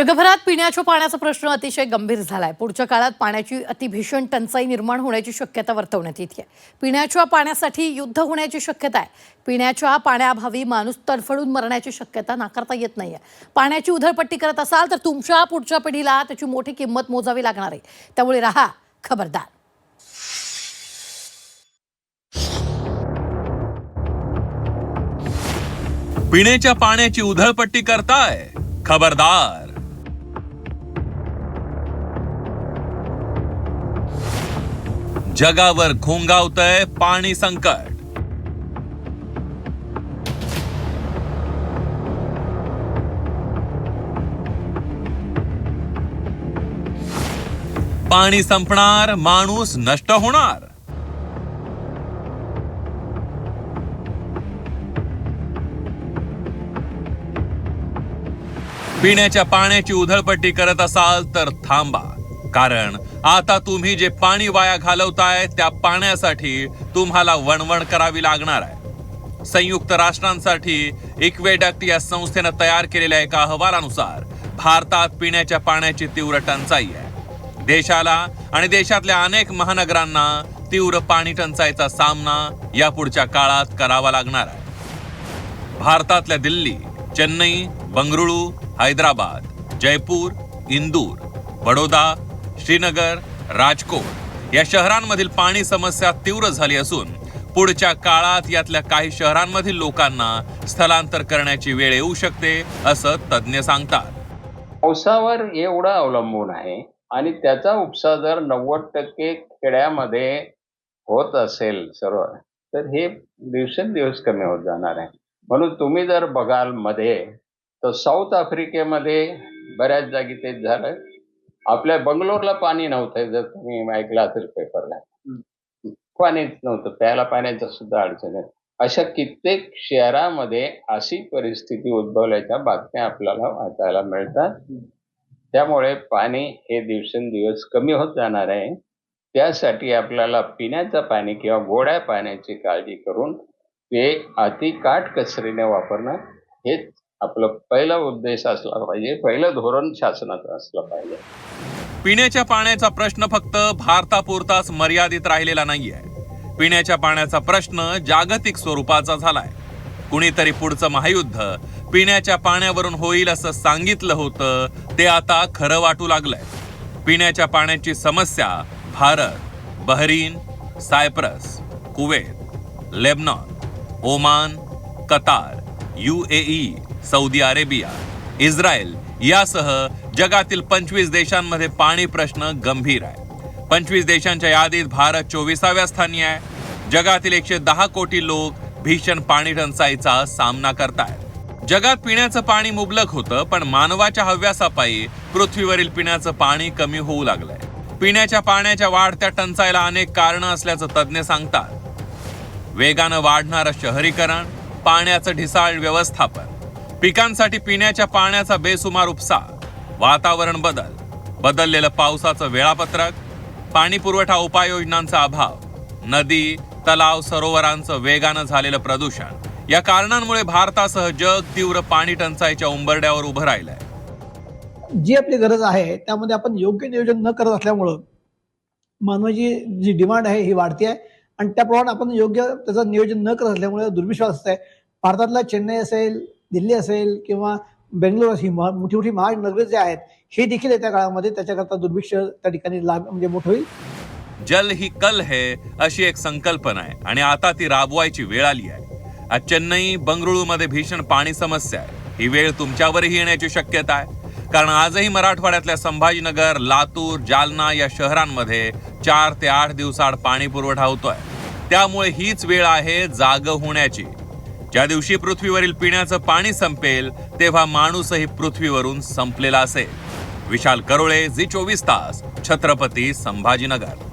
जगभरात पिण्याच्या पाण्याचा प्रश्न अतिशय गंभीर झालाय। पुढच्या काळात पाण्याची अतिभीषण टंचाई निर्माण होण्याची शक्यता वर्तवण्यात येते। पिण्याच्या पाण्यासाठी युद्ध होण्याची शक्यता आहे। पिण्याच्या पाण्याअभावी माणूस तडफडून मरण्याची शक्यता नाकारता येत नाहीये। पाण्याची उधळपट्टी करत असाल तर तुमच्या पुढच्या पिढीला त्याची मोठी किंमत मोजावी लागणार आहे। त्यामुळे राहा खबरदार। पिण्याच्या पाण्याची उधळपट्टी करताय, खबरदार। जगावर घोंगावतंय पाणी संकट। पाणी संपणार, माणूस नष्ट होणार। पिण्याच्या पाण्याची उधळपट्टी करत असाल तर थांबा, कारण आता तुम्ही जे पाणी वाया घालवताय त्या पाण्यासाठी तुम्हाला वणवण करावी लागणार आहे। संयुक्त राष्ट्रांसाठी इक्वेडक्ट या संस्थेने तयार केलेल्या एका अहवालानुसार भारतात पिण्याच्या पाण्याची तीव्र टंचाई आहे। देशाला आणि देशातल्या अनेक महानगरांना तीव्र पाणी टंचाईचा सामना यापुढच्या काळात करावा लागणार आहे। भारतातल्या दिल्ली, चेन्नई, बंगळुरू, हैदराबाद, जयपूर, इंदूर, बडोदा, श्रीनगर, राजकोट या शहरांमधील पाणी समस्या तीव्र झाली असून पुढच्या काळात यातल्या काही शहरांमधील लोकांना स्थलांतर करण्याची वेळ येऊ शकते असं तज्ञ सांगतात। पावसावर एवढं अवलंबून आहे आणि त्याचा उपसा जर 90% खेड्यामध्ये होत असेल सर्व, तर हे दिवसेंदिवस कमी होत जाणार आहे। म्हणून तुम्ही जर बघाल मध्ये तर साऊथ आफ्रिकेमध्ये बऱ्याच जागी तेच झालं। आपल्या बंगलोरला पाणी नव्हतं, जर तुम्ही ऐकलं असेल पेपरला, पाणीच नव्हतं, प्यायला पाण्याचं सुद्धा अडचण आहे। अशा कित्येक शहरामध्ये अशी परिस्थिती उद्भवल्याच्या बातम्या आपल्याला वाचायला मिळतात। त्यामुळे पाणी हे दिवसेंदिवस कमी होत जाणार आहे। त्यासाठी आपल्याला पिण्याचं पाणी किंवा गोड्या पाण्याची काळजी करून ते अति काटकसरीने वापरणं हेच आपलं पहिला उद्देश असला पाहिजे, पहिलं धोरण शासनाचं असलं पाहिजे। पिण्याच्या पाण्याचा प्रश्न फक्त भारतापुरताच मर्यादित राहिलेला नाहीये। पिण्याच्या पाण्याचा प्रश्न जागतिक स्वरूपाचा झालाय। कुणीतरी पुढचं महायुद्ध पिण्याच्या पाण्यावरून होईल असं सांगितलं होतं, ते आता खरं वाटू लागलंय। पिण्याच्या पाण्याची समस्या Bharat, Bahrain, Cyprus, Kuwait, Lebanon, Oman, Qatar, UAE, Saudi Arabia, Israel यासह जगातील 25 देशांमध्ये पाणी प्रश्न गंभीर आहे। 25 देशांच्या यादीत भारत 24व्या स्थानी आहे। जगातील 110 कोटी लोक भीषण पाणी टंचाईचा सामना करतायत। जगात पिण्याचं पाणी मुबलक होतं, पण मानवाच्या हव्यासापायी पृथ्वीवरील पिण्याचं पाणी कमी होऊ लागलंय। पिण्याच्या पाण्याच्या वाढत्या टंचाईला अनेक कारणं असल्याचं तज्ञ सांगतात। वेगानं वाढणारं शहरीकरण, पाण्याचं ढिसाळ व्यवस्थापन, पिकांसाठी पिण्याच्या पाण्याचा बेसुमार उपसा, वातावरण बदल, बदललेलं पावसाचं वेळापत्रक, पाणी पुरवठा उपाययोजनांचा अभाव, नदी, तलाव, सरोवरांचं वेगानं झालेलं प्रदूषण या कारणांमुळे भारतासह जग तीव्र पाणी टंचाईच्या उंबरड्यावर उभं राहिलंय। जी आपली गरज आहे त्यामध्ये आपण योग्य नियोजन न करत असल्यामुळं मानवाची जी डिमांड आहे ही वाढते आहे आणि त्याप्रमाणे आपण योग्य त्याचं नियोजन न करत असल्यामुळे दुर्विश्वास आहे। भारतातला चेन्नई असेल, दिल्ली असेल किंवा बेंगलोर ही मोठी मोठी महानगरे जे आहेत हे देखील येत्या काळामध्ये त्याच्याकरता दुर्भिक्ष त्या ठिकाणी लाभ म्हणजे मोठं होईल। जल ही कल है अशी एक संकल्पना आहे आणि आता ती राबवायची वेळ आली आहे। आज चेन्नई, बंगळुरूमध्ये भीषण पाणी समस्या आहे। ही वेळ तुमच्यावरही येण्याची शक्यता आहे, कारण आजही मराठवाड्यातल्या संभाजीनगर, लातूर, जालना या शहरांमध्ये 4 ते 8 दिवसाआड पाणी पुरवठा होतोय। त्यामुळे हीच वेळ आहे जागं होण्याची। ज्या दिवशी पृथ्वीवरील पिण्याचं पाणी संपेल तेव्हा माणूसही पृथ्वीवरून संपलेला असेल। विशाल करोळे, झी 24 तास, छत्रपती संभाजीनगर।